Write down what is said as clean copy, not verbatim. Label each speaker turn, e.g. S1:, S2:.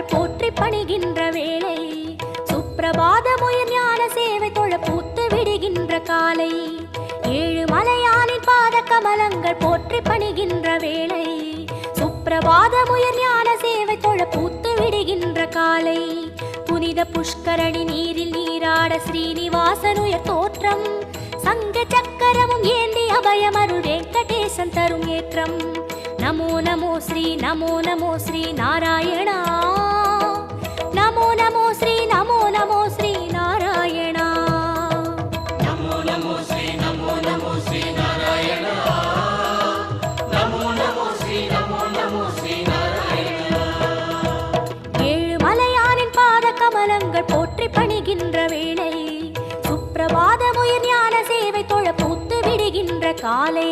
S1: கமலங்கள் போற்றி பணிகின்ற வேளை, சுப்பிரபாதமுயர் ஞான சேவை தொழ பூத்து விடுகின்ற காலை, ஏழு மலையானின் பாத கமலங்கள் போற்றி பணிகின்ற வேளை, சுப்பிரபாதமுயர் ஞான சேவை தொழ பூத்து விடுகின்ற காலை, புனித புஷ்கரணி நீரில் நீராட ஸ்ரீனிவாசனுயர் தோற்றம், சங்க சக்கரமும் ஏந்தி அபயமருள் வெங்கடேசன் தரும் ஏற்றம். நமோ நமோ ஸ்ரீ நமோ நமோ ஸ்ரீ நாராயணா, நமோ நமோ ஸ்ரீ நமோ நமோ ஸ்ரீ நாராயணா,
S2: நமோ நமோ ஸ்ரீ நமோ நமோ ஸ்ரீ நாராயணா, நமோ நமோ ஸ்ரீ நமோ நமோ ஸ்ரீ நாராயணா.
S1: ஏழு மலையானின் பாத கமலங்கள் போற்றி பணிகின்ற வேளை, சுப்பிரபாதமுயர் ஞான சேவை தொழ பூத்து விடுகின்ற காலை.